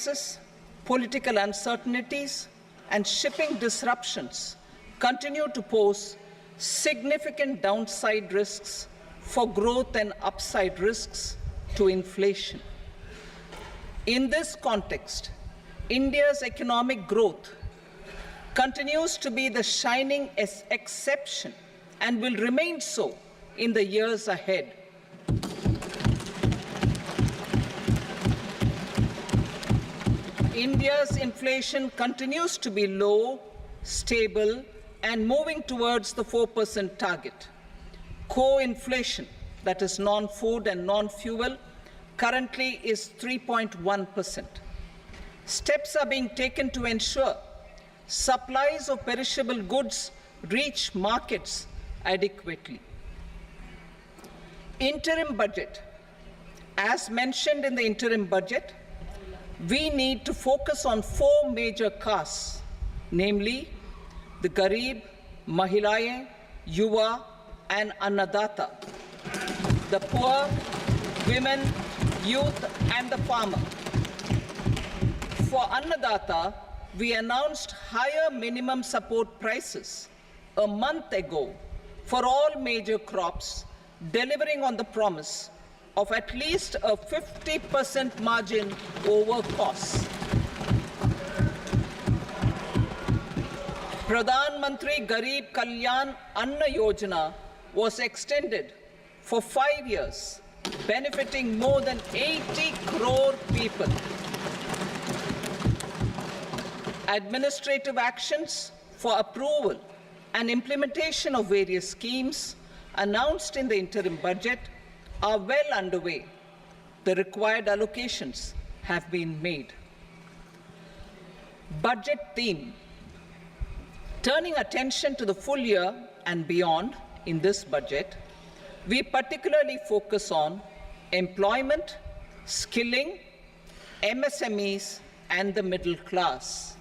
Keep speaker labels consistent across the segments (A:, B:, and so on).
A: crisis, political uncertainties, and shipping disruptions continue to pose significant downside risks for growth and upside risks to inflation. In this context, India's economic growth continues to be the shining exception and will remain so in the years ahead. India's inflation continues to be low, stable, and moving towards the 4% target. Core inflation, that is non-food and non-fuel, currently is 3.1%. Steps are being taken to ensure supplies of perishable goods reach markets adequately. Interim budget. As mentioned in the interim budget, we need to focus on 4 major castes, namely the Garib, Mahilaye, Yuva, and Annadata, the poor, women, youth, and the farmer. For Annadata, we announced higher minimum support prices a month ago for all major crops, delivering on the promise of at least a 50% margin over costs. Pradhan Mantri Garib Kalyan Anna Yojana was extended for 5 years, benefiting more than 80 crore people. Administrative actions for approval and implementation of various schemes announced in the interim budget are well underway. The required allocations have been made. Budget theme. Turning attention to the full year and beyond in this budget, we particularly focus on employment, skilling, MSMEs, and the middle class.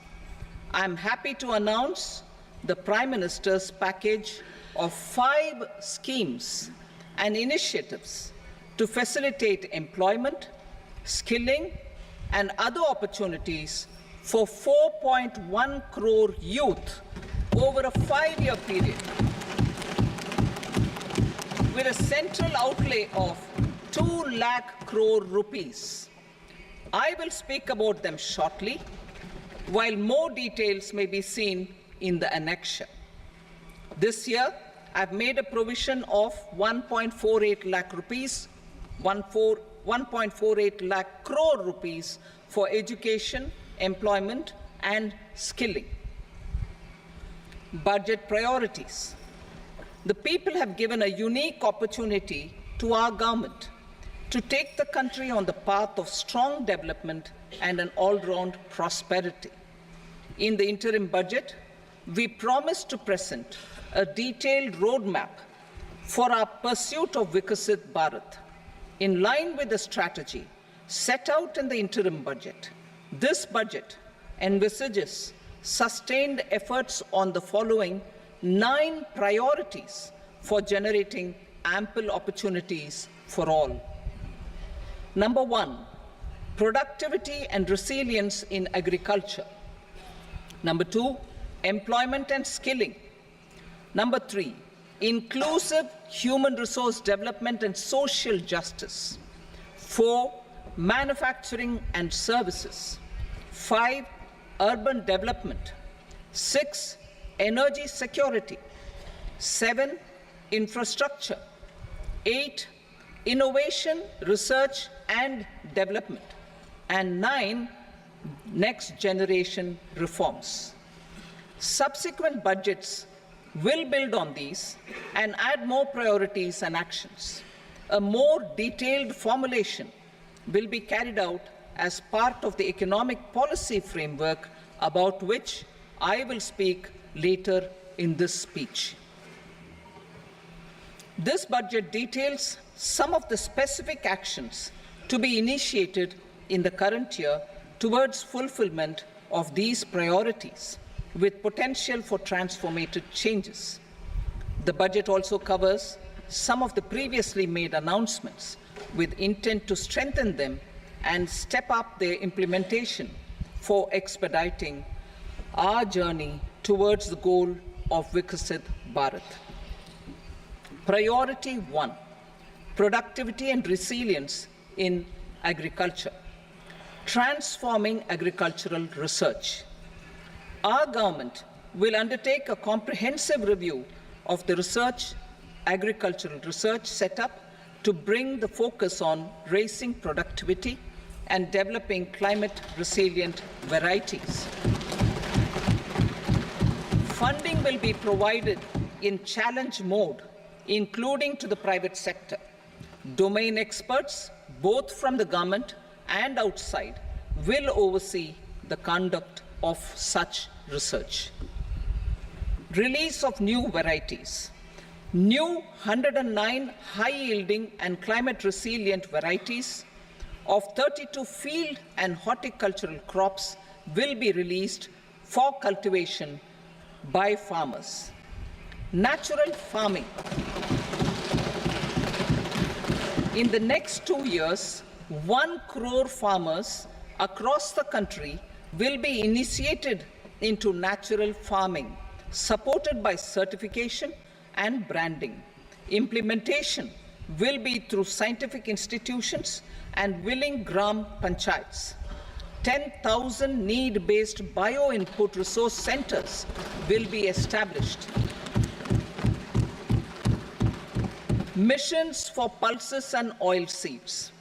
A: I am happy to announce the Prime Minister's package of 5 schemes and initiatives to facilitate employment, skilling, and other opportunities for 4.1 crore youth over a 5-year period, with a central outlay of 2 lakh crore rupees. I will speak about them shortly, while more details may be seen in the annexure. This year, I've made a provision of 1.48 lakh rupees, 1.48 lakh crore rupees for education, employment, and skilling. Budget priorities. The people have given a unique opportunity to our government to take the country on the path of strong development and an all-round prosperity. In the interim budget, we promise to present a detailed roadmap for our pursuit of Vikasit Bharat. In line with the strategy set out in the interim budget, this budget envisages sustained efforts on the following 9 priorities for generating ample opportunities for all. Number 1, productivity and resilience in agriculture. Number 2, employment and skilling. Number 3, inclusive human resource development and social justice. 4, manufacturing and services. 5, urban development. 6, energy security. 7, infrastructure. 8, innovation, research and development. And 9, next generation reforms. Subsequent budgets will build on these and add more priorities and actions. A more detailed formulation will be carried out as part of the economic policy framework, about which I will speak later in this speech. This budget details some of the specific actions to be initiated in the current year towards fulfillment of these priorities, with potential for transformative changes. The budget also covers some of the previously made announcements with intent to strengthen them and step up their implementation for expediting our journey towards the goal of Vikasit Bharat. Priority 1, productivity and resilience in agriculture. Transforming agricultural research. Our government will undertake a comprehensive review of the agricultural research setup to bring the focus on raising productivity and developing climate-resilient varieties. Funding will be provided in challenge mode, including to the private sector. Domain experts, both from the government and outside, will oversee the conduct of such research. Release of new varieties. New 109 high-yielding and climate-resilient varieties of 32 field and horticultural crops will be released for cultivation by farmers. Natural farming. In the next 2 years, 1 crore farmers across the country will be initiated into natural farming, supported by certification and branding. Implementation will be through scientific institutions and willing gram panchayats. 10,000 need-based bio-input resource centers will be established. Missions for pulses and oil seeds.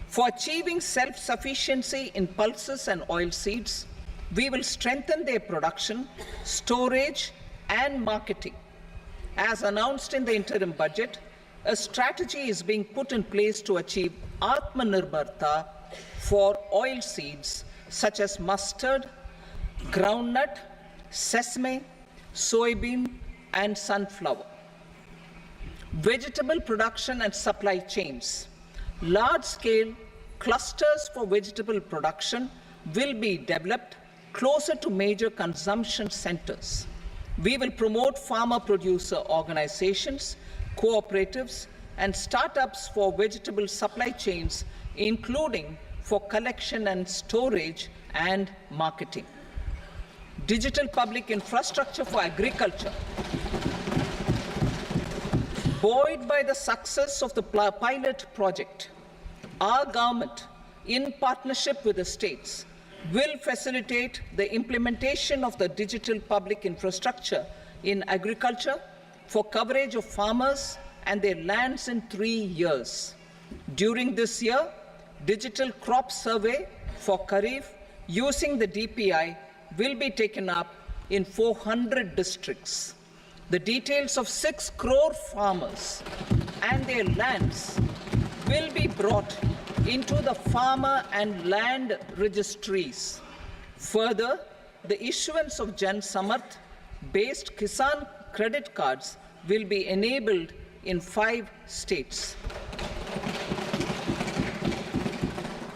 A: For achieving self-sufficiency in pulses and oil seeds, we will strengthen their production, storage, and marketing. As announced in the interim budget, a strategy is being put in place to achieve Atmanirbharta for oil seeds such as mustard, groundnut, sesame, soybean, and sunflower. Vegetable production and supply chains. Large-scale clusters for vegetable production will be developed closer to major consumption centers. We will promote farmer-producer organizations, cooperatives, and startups for vegetable supply chains, including for collection and storage and marketing. Digital public infrastructure for agriculture. Buoyed by the success of the pilot project, our government, in partnership with the states, will facilitate the implementation of the digital public infrastructure in agriculture for coverage of farmers and their lands in 3 years. During this year, digital crop survey for Kharif using the DPI will be taken up in 400 districts. The details of 6 crore farmers and their lands will be brought into the farmer and land registries. Further, the issuance of Jan Samarth based Kisan credit cards will be enabled in 5 states.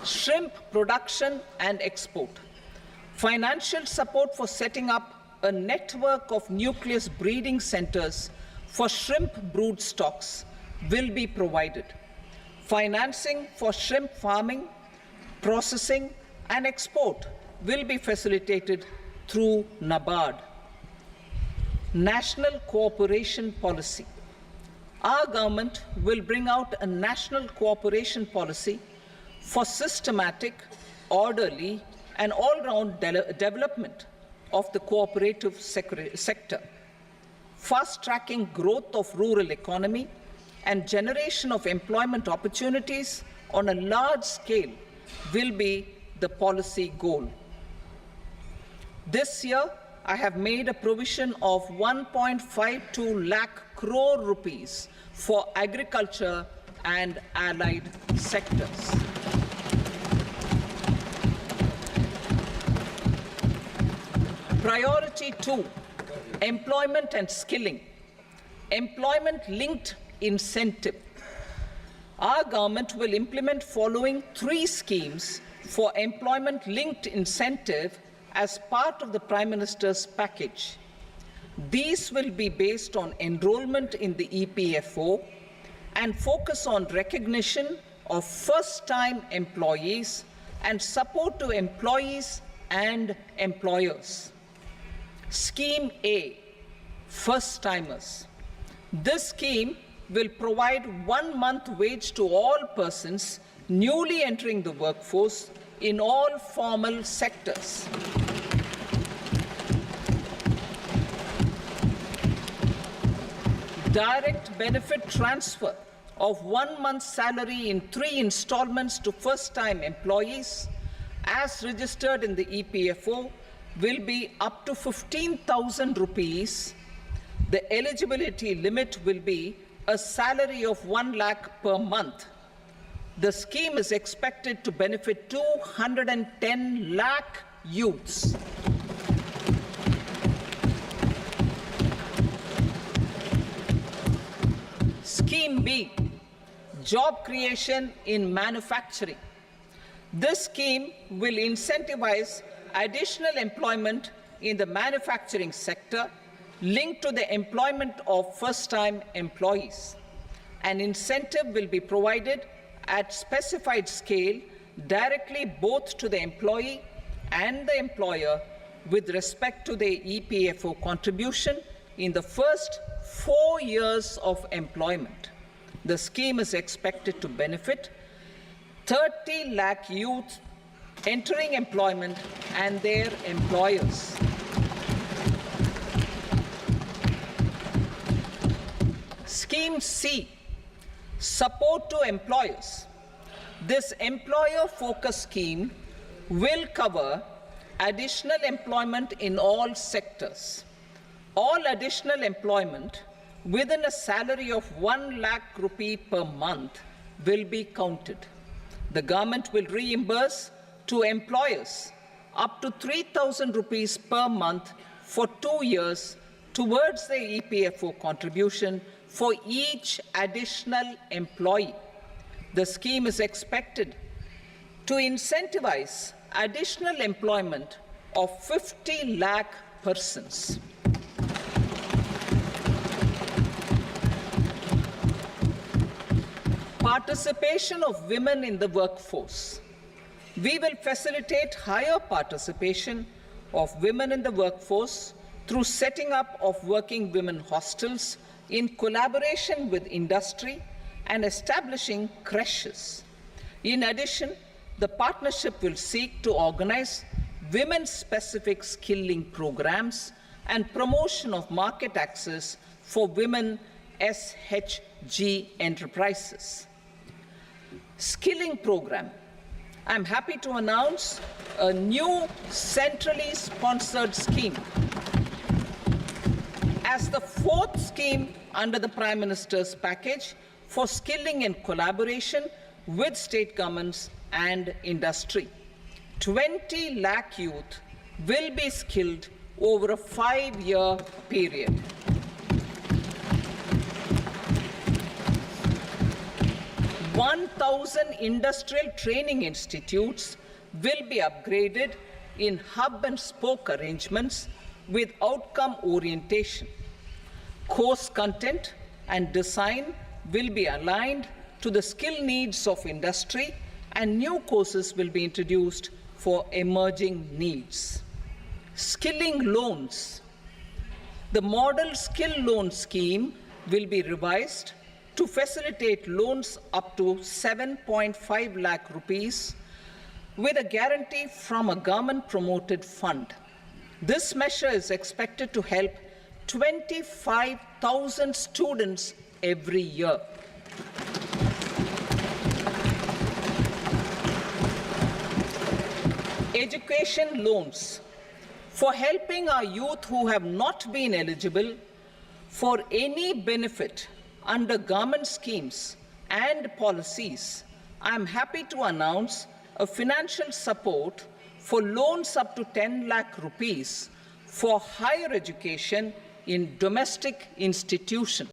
A: Shrimp production and export. Financial support for setting up a network of nucleus breeding centers for shrimp brood stocks will be provided. Financing for shrimp farming, processing, and export will be facilitated through NABARD. National cooperation policy. Our government will bring out a national cooperation policy for systematic, orderly, and all-round development of the cooperative sector, fast-tracking growth of rural economy and generation of employment opportunities on a large scale will be the policy goal. This year, I have made a provision of 1.52 lakh crore rupees for agriculture and allied sectors. Priority 2, employment and skilling. Employment-linked incentive. Our government will implement following 3 schemes for employment-linked incentive as part of the Prime Minister's package. These will be based on enrollment in the EPFO and focus on recognition of first-time employees and support to employees and employers. Scheme A, first-timers. This scheme will provide 1 month wage to all persons newly entering the workforce in all formal sectors. Direct benefit transfer of 1 month's salary in 3 installments to first-time employees as registered in the EPFO will be up to 15,000 rupees. The eligibility limit will be a salary of 1 lakh per month. The scheme is expected to benefit 210 lakh youths. Scheme B, job creation in manufacturing. This scheme will incentivize additional employment in the manufacturing sector linked to the employment of first-time employees. An incentive will be provided at specified scale directly both to the employee and the employer with respect to the EPFO contribution in the first 4 years of employment. The scheme is expected to benefit 30 lakh youth entering employment and their employers. Scheme C, support to employers. This employer-focused scheme will cover additional employment in all sectors. All additional employment within a salary of 1 lakh rupee per month will be counted. The government will reimburse to employers up to 3,000 rupees per month for 2 years towards the EPFO contribution for each additional employee. The scheme is expected to incentivize additional employment of 50 lakh persons. Participation of women in the workforce. We will facilitate higher participation of women in the workforce through setting up of working women hostels in collaboration with industry and establishing creches. In addition, the partnership will seek to organize women-specific skilling programs and promotion of market access for women SHG enterprises. Skilling program. I'm happy to announce a new centrally sponsored scheme as the 4th scheme under the Prime Minister's package for skilling in collaboration with state governments and industry. 20 lakh youth will be skilled over a 5-year period. (1,000 industrial training institutes will be upgraded in hub and spoke arrangements with outcome orientation. Course content and design will be aligned to the skill needs of industry, and new courses will be introduced for emerging needs. Skilling loans. The model skill loan scheme will be revised to facilitate loans up to 7.5 lakh rupees with a guarantee from a government-promoted fund. This measure is expected to help 25,000 students every year. Education loans. For helping our youth who have not been eligible for any benefit under government schemes and policies, I am happy to announce a financial support for loans up to 10 lakh rupees for higher education in domestic institutions.